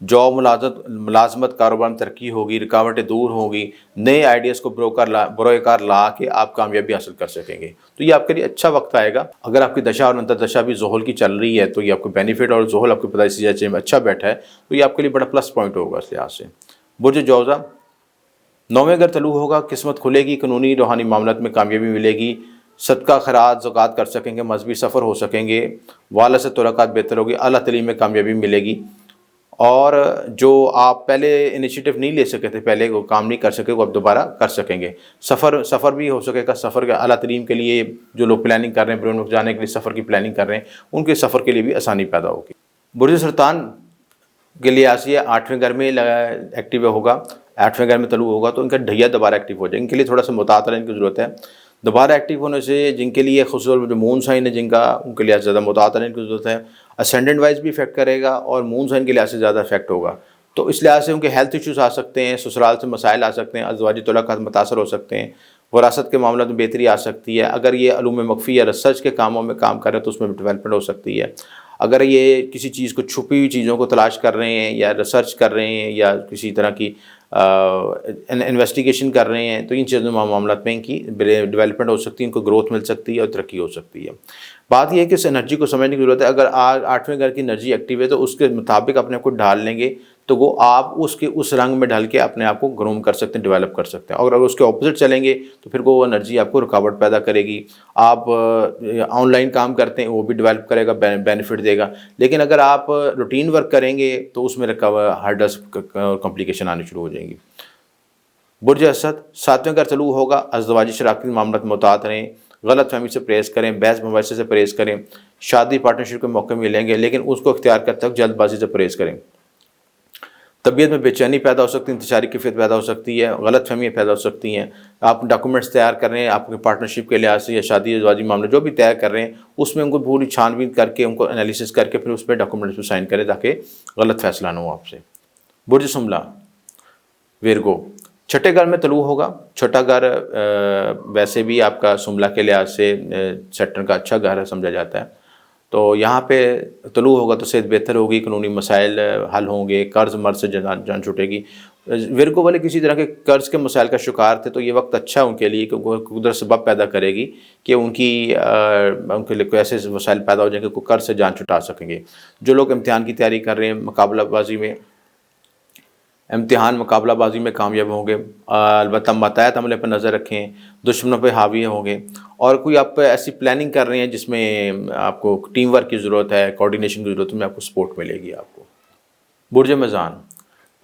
Job ملازمت کاروبار میں ترقی ہوگی، رکاوٹیں دور ہوں گی، نئے آئیڈیاز کو بروئے کار لا کے آپ کامیابی حاصل کر سکیں گے. تو یہ آپ کے لیے اچھا وقت آئے گا. اگر آپ کی دشا اور انتردشا بھی زحل کی چل رہی ہے تو یہ آپ کو بینیفٹ، اور زحل آپ کے پیدائشی درجے میں اچھا بیٹھا ہے تو یہ آپ کے لیے بڑا پلس پوائنٹ ہوگا اس لحاظ سے. برج جوزہ 9ویں گھر طلوع ہوگا، قسمت کھلے گی، قانونی روحانی معاملات میں کامیابی ملے گی، صدقہ خیرات زکوٰۃ کر سکیں گے، مذہبی سفر ہو سکیں گے، والد سے تعلقات بہتر ہوگی، اعلیٰ تعلیم میں کامیابی ملے گی. اور جو آپ پہلے انیشیٹو نہیں لے سکے تھے، پہلے وہ کام نہیں کر سکے، وہ اب دوبارہ کر سکیں گے. سفر بھی ہو سکے گا. سفر کے اعلیٰ تعلیم کے لیے جو لوگ پلاننگ کر رہے ہیں، بیرون ملک جانے کے لیے سفر کی پلاننگ کر رہے ہیں، ان کے سفر کے لیے بھی آسانی پیدا ہوگی. برج سرطان کے لیے آسیہ 8ویں گھر میں ایکٹیو ہوگا، 8ویں گھر میں طلوع ہوگا تو ان کا ڈھیا دوبارہ ایکٹیو ہو جائے. ان کے لیے تھوڑا سا مطالعہ رہنے کی ضرورت ہے. دوبارہ ایکٹیو ہونے سے جن کے لیے خصوصاً جو مون سائن ہے جن کا، ان کے لیے زیادہ مطالعہ رہنے کی ضرورت ہے. اسینڈنٹ وائز بھی افیکٹ کرے گا اور مون سائن کے لحاظ سے زیادہ افیکٹ ہوگا. تو اس لحاظ سے ان کے ہیلتھ ایشوز آ سکتے ہیں، سسرال سے مسائل آ سکتے ہیں، ازدواجی تعلقات متاثر ہو سکتے ہیں، وراثت کے معاملات میں بہتری آ سکتی ہے. اگر یہ علوم مخفی یا ریسرچ کے کاموں میں کام کر رہے ہیں تو اس میں ڈیولپمنٹ ہو سکتی ہے. اگر یہ کسی چیز کو، چھپی ہوئی چیزوں کو تلاش کر رہے ہیں یا ریسرچ کر رہے ہیں یا کسی طرح کی انویسٹیگیشن کر رہے ہیں تو ان چیزوں معاملات میں ان کی ڈیولپمنٹ ہو سکتی ہے، ان کو گروتھ مل سکتی ہے اور ترقی ہو سکتی ہے. بات یہ ہے کہ اس انرجی کو سمجھنے کی ضرورت ہے. اگر 8ویں گھر کی انرجی ایکٹیو ہے تو اس کے مطابق اپنے آپ کو ڈھال لیں گے تو وہ آپ اس رنگ میں ڈھل کے اپنے آپ کو گروم کر سکتے ہیں، ڈیولپ کر سکتے ہیں. اور اگر اس کے اپوزٹ چلیں گے تو پھر وہ انرجی آپ کو رکاوٹ پیدا کرے گی. آپ آن لائن کام کرتے ہیں وہ بھی ڈیولپ کرے گا، بینیفٹ دے گا. لیکن اگر آپ روٹین ورک کریں گے تو اس میں ہارڈس کمپلیکیشن آنی شروع ہو جائیں گی. برج اسد 7ویں گھر طلوع ہوگا، ازدواجی شراکتی معاملات میں محتاط رہیں، غلط فہمی سے پرہیز کریں، بحث مباحثے سے پرہیز کریں. شادی پارٹنرشپ کے موقع ملیں گے لیکن اس کو اختیار کرتے وقت جلد بازی سے پرہیز کریں. طبیعت میں بے چینی پیدا ہو سکتی ہے، انتشاری کیفیت پیدا ہو سکتی ہے، غلط فہمیاں پیدا ہو سکتی ہیں. آپ ڈاکومنٹس تیار کر رہے ہیں آپ کے پارٹنرشپ کے لحاظ سے یا شادی ازدواجی معاملے جو بھی تیار کر رہے ہیں اس میں ان کو پوری چھان بین کر کے، ان کو انالیسس کر کے پھر اس پہ ڈاکومنٹس پہ سائن کریں تاکہ غلط فیصلہ نہ ہو آپ سے. برج شملہ ویرگو 6ٹھے گھر میں طلوع ہوگا. 6ٹھا گھر ویسے بھی آپ کا شملہ کے لحاظ سے سیٹرن کا اچھا گھر سمجھا جاتا ہے. تو یہاں پہ طلوع ہوگا تو صحت بہتر ہوگی، قانونی مسائل حل ہوں گے، قرض مرض سے جان چھوٹے گی. ورگو والے کسی طرح کے قرض کے مسائل کا شکار تھے تو یہ وقت اچھا ان کے لیے، کیونکہ قدرت سبب پیدا کرے گی کہ ان کے لیے کوئی ایسے مسائل پیدا ہو جائیں کہ کوئی قرض سے جان چھٹا سکیں گے. جو لوگ امتحان کی تیاری کر رہے ہیں، مقابلہ بازی میں کامیاب ہوں گے. البتہ ماتحت عملے پر نظر رکھیں، دشمنوں پہ حاوی ہوں گے. اور کوئی آپ ایسی پلاننگ کر رہے ہیں جس میں آپ کو ٹیم ورک کی ضرورت ہے، کوآرڈینیشن کی ضرورت ہے، میں آپ کو سپورٹ ملے گی آپ کو. برج میزان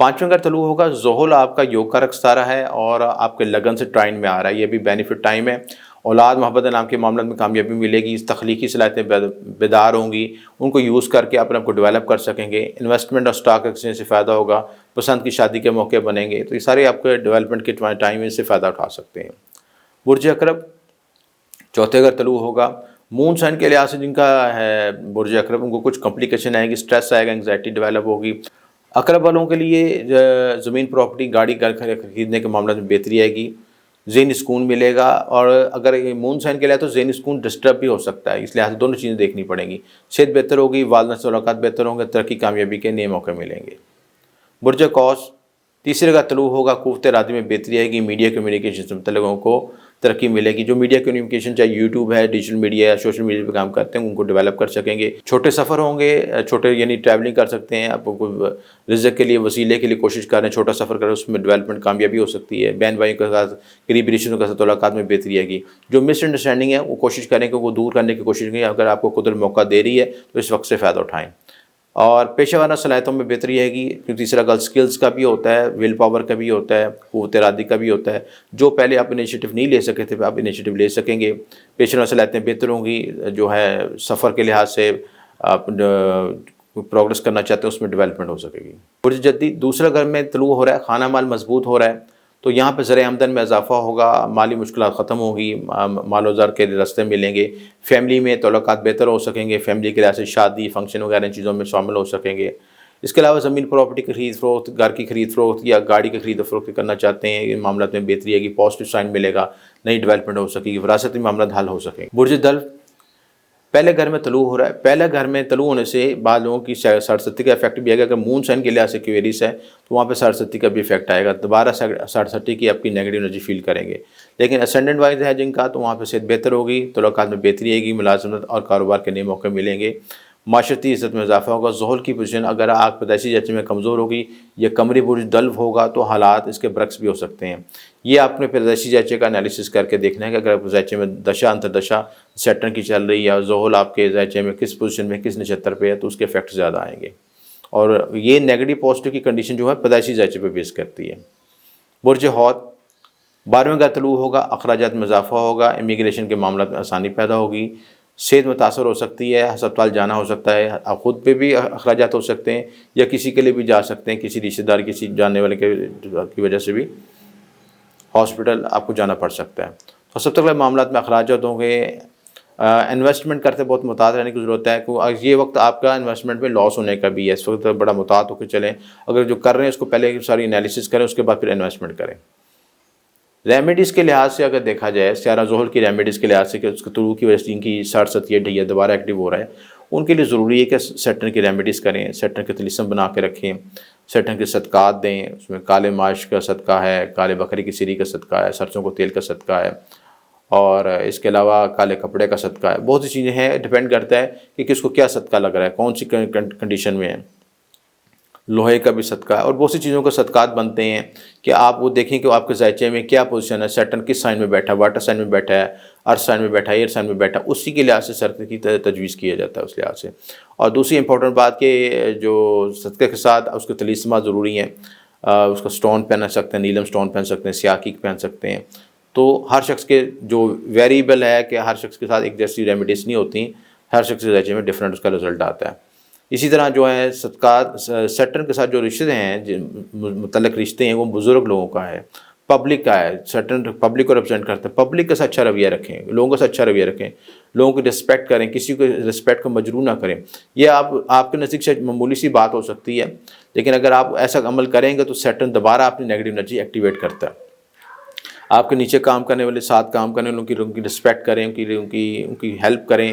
5ویں گھر طلوع ہوگا. زحل آپ کا یوگ کا رخ ستارہ ہے اور آپ کے لگن سے ٹرائن میں آ رہا ہے، یہ بھی بینیفٹ ٹائم ہے. اولاد محبت نام کے معاملات میں کامیابی ملے گی، تخلیقی صلاحیتیں بیدار ہوں گی، ان کو یوز کر کے اپنے آپ کو ڈیولپ کر سکیں گے. انویسٹمنٹ اور اسٹاک ایکسچینج سے فائدہ ہوگا، پسند کی شادی کے موقع بنیں گے. تو یہ سارے آپ کے ڈیولپمنٹ کے ٹائم میں سے فائدہ اٹھا سکتے ہیں. برج عقرب 4تھے گھر طلوع ہوگا. مون سائن کے لحاظ سے جن کا ہے برج عقرب، ان کو کچھ کمپلیکیشن آئے گی، اسٹریس آئے گا، انگزائٹی ڈیولپ ہوگی. عقرب والوں کے لیے زمین پراپرٹی گاڑی خریدنے کے معاملات میں بہتری آئے گی، ذہنی سکون ملے گا. اور اگر مون سائن کے لحاظ تو ذہنی سکون ڈسٹرب بھی ہو سکتا ہے، اس لحاظ سے دونوں چیزیں دیکھنی پڑیں گی. صحت بہتر ہوگی، والدین سے ملاقات بہتر ہوں گے، ترقی کامیابی کے نئے موقع ملیں گے. برج قوس 3رے گھر طلوع ہوگا. قوت ارادی میں بہتری آئے گی، میڈیا کمیونیکیشن سے متعلق لوگوں کو ترقی ملے گی. جو میڈیا کمیونیکیشن چاہے یوٹیوب ہے، ڈیجیٹل میڈیا ہے، سوشل میڈیا پہ کام کرتے ہیں ان کو ڈیولپ کر سکیں گے. چھوٹے سفر ہوں گے، چھوٹے یعنی ٹریولنگ کر سکتے ہیں. آپ کو رزق کے لیے، وسیلے کے لیے کوشش کر رہے ہیں، چھوٹا سفر کریں، اس میں ڈیولپمنٹ کامیابی ہو سکتی ہے. بہن بھائیوں کے ساتھ، قریبی رشتوں کے ساتھ تعلقات میں بہتری آئے گی. جو مس انڈرسٹینڈنگ ہے وہ کوشش کریں کہ وہ دور کرنے کی کوشش کریں. اگر آپ کو قدرت موقع دے رہی ہے تو اس وقت سے فائدہ اٹھائیں. اور پیشہ ورانہ صلاحیتوں میں بہتری آئے گی. تیسرا گل سکلز کا بھی ہوتا ہے، ول پاور کا بھی ہوتا ہے، قوت ارادی کا بھی ہوتا ہے. جو پہلے آپ انیشیٹو نہیں لے سکے تھے آپ انیشیٹو لے سکیں گے. پیشہ ورانہ صلاحیتیں بہتر ہوں گی. جو ہے سفر کے لحاظ سے آپ پروگرس کرنا چاہتے ہیں اس میں ڈیولپمنٹ ہو سکے گی. برج جدی 2رے گھر میں طلوع ہو رہا ہے. خانہ مال مضبوط ہو رہا ہے تو یہاں پہ زرعِ آمدن میں اضافہ ہوگا، مالی مشکلات ختم ہوگی، مال و زر کے راستے ملیں گے. فیملی میں تعلقات بہتر ہو سکیں گے، فیملی کے لحاظ سے شادی فنکشن وغیرہ ان چیزوں میں شامل ہو سکیں گے. اس کے علاوہ زمین پراپرٹی کی خرید فروخت، گھر کی خرید فروخت یا گاڑی کی خرید و فروخت کرنا چاہتے ہیں، ان معاملات میں بہتری آئے گی، پازیٹیو سائن ملے گا، نئی ڈیولپمنٹ ہو سکے گی، وراثتی معاملات حل ہو سکیں گے. برج دلو پہلے گھر میں طلوع ہو رہا ہے، پہلے گھر میں طلوع ہونے سے بعض لوگوں کی ساڑھ ستّی کا افیکٹ بھی آئے گا۔ اگر مون سائن کے لحاظ سے کیویریس ہے تو وہاں پہ ساڑھ ستّی کا بھی افیکٹ آئے گا، دوبارہ ساڑھ ستّی کی آپ کی نیگیٹو انرجی فیل کریں گے۔ لیکن اسینڈنٹ وائز ہے جن کا، تو وہاں پہ صحت بہتر ہوگی، تعلقات میں بہتری آئے گی، ملازمت اور کاروبار کے نئے موقع ملیں گے، معاشرتی عزت میں اضافہ ہوگا۔ ذہل کی پوزیشن اگر آپ پیدائشی ذریعے میں کمزور ہوگی یا قمری برج دلو ہوگا تو حالات اس کے برعکس بھی ہو سکتے ہیں۔ یہ آپ نے پیدائشی ذریعے کا انالیسس کر کے دیکھنا ہے کہ اگر ذریعے میں دشا انتردشا سیٹرن کی چل رہی ہے اور ذہل آپ کے ذریعے میں کس پوزیشن میں کس نچتر پہ ہے تو اس کے افیکٹ زیادہ آئیں گے۔ اور یہ نیگیٹو پازیٹیو کی کنڈیشن جو ہے پیدائشی ذریعے پہ بیس کرتی ہے۔ برج حوت 12ویں گھر طلوع ہوگا، اخراجات میں اضافہ ہوگا، امیگریشن کے معاملات میں آسانی پیدا ہوگی، صحت متاثر ہو سکتی ہے، ہسپتال جانا ہو سکتا ہے، آپ خود پہ بھی اخراجات ہو سکتے ہیں یا کسی کے لیے بھی جا سکتے ہیں، کسی رشتہ دار کسی جاننے والے کی وجہ سے بھی ہاسپٹل آپ کو جانا پڑ سکتا ہے۔ تو سب تک معاملات میں اخراجات ہوں گے۔ انویسٹمنٹ کرتے بہت محتاط رہنے کی ضرورت ہے، کیونکہ یہ وقت آپ کا انویسٹمنٹ میں لاس ہونے کا بھی ہے، اس وقت بڑا محتاط ہو کے چلیں۔ اگر جو کر رہے ہیں اس کو پہلے ساری انالیسس کریں، اس کے بعد پھر انویسٹمنٹ کریں۔ ریمیڈیز کے لحاظ سے اگر دیکھا جائے، سیارہ ذہل کی ریمیڈیز کے لحاظ سے کہ اس کے طلوع کی وجہ سے ان کی ساڑھ ستّی ڈھیا دوبارہ ایکٹیو ہو رہا ہے، ان کے لیے ضروری ہے کہ سیٹرن کی ریمیڈیز کریں، سیٹرن کے طلسم بنا کے رکھیں، سیٹرن کے صدقات دیں۔ اس میں کالے ماش کا صدقہ ہے، کالے بکری کی سری کا صدقہ ہے، سرسوں کو تیل کا صدقہ ہے، اور اس کے علاوہ کالے کپڑے کا صدقہ ہے۔ بہت سی چیزیں ہیں، ڈیپینڈ کرتا ہے کہ کس کو کیا صدقہ لگ رہا ہے، کون سی کنڈیشن میں ہے۔ لوہے کا بھی صدقہ ہے اور بہت سی چیزوں کے صدقات بنتے ہیں کہ آپ وہ دیکھیں کہ آپ کے ذائچے میں کیا پوزیشن ہے، سیٹرن کس سائن میں بیٹھا ہے، واٹر سائن میں بیٹھا ہے، ارتھ سائن میں بیٹھا ہے، ایئر سائن میں بیٹھا ہے، اسی کے لحاظ سے صدقے کی تجویز کیا جاتا ہے اس لحاظ سے۔ اور دوسری امپورٹنٹ بات کہ جو صدقے کے ساتھ اس کے طلسمات ضروری ہیں، اس کا سٹون پہن سکتے ہیں، نیلم سٹون پہن سکتے ہیں، سیاہ کی پہن سکتے ہیں۔ تو ہر شخص کے جو ویریبل ہے کہ ہر شخص کے ساتھ ایک جیسی ریمیڈیز نہیں ہوتی، ہر شخص کے ذائچے میں ڈفرینٹ اس کا رزلٹ آتا ہے۔ اسی طرح جو ہے صدقات سیٹرن کے ساتھ جو رشتے ہیں، متعلق رشتے ہیں، وہ بزرگ لوگوں کا ہے، پبلک کا ہے۔ سیٹرن پبلک کو ریپرزینٹ کرتے ہیں، پبلک کے ساتھ اچھا رویہ رکھیں، لوگوں کے ساتھ اچھا رویہ رکھیں، لوگوں کی رسپیکٹ کریں، کسی کو رسپیکٹ کو مجروح نہ کریں۔ یہ آپ کے نزدیک سے معمولی سی بات ہو سکتی ہے، لیکن اگر آپ ایسا عمل کریں گے تو سیٹرن دوبارہ اپنی نیگیٹو انرجی ایکٹیویٹ کرتا ہے۔ آپ کے نیچے کام کرنے والے، ساتھ کام کرنے والوں کی رسپیکٹ کریں، ان کی ہیلپ کریں۔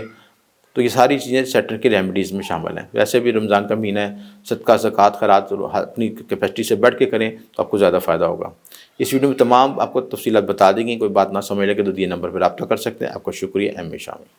تو یہ ساری چیزیں سیٹرن کی ریمیڈیز میں شامل ہیں۔ ویسے بھی رمضان کا مہینہ ہے، صدقہ زکوٰۃ خیرات اپنی کیپیسٹی سے بڑھ کے کریں تو آپ کو زیادہ فائدہ ہوگا۔ اس ویڈیو میں تمام آپ کو تفصیلات بتا دی گئیں، کوئی بات نہ سمجھ لے کہ تو دیے نمبر پر رابطہ کر سکتے ہیں۔ آپ کا شکریہ، ایم اے شامی۔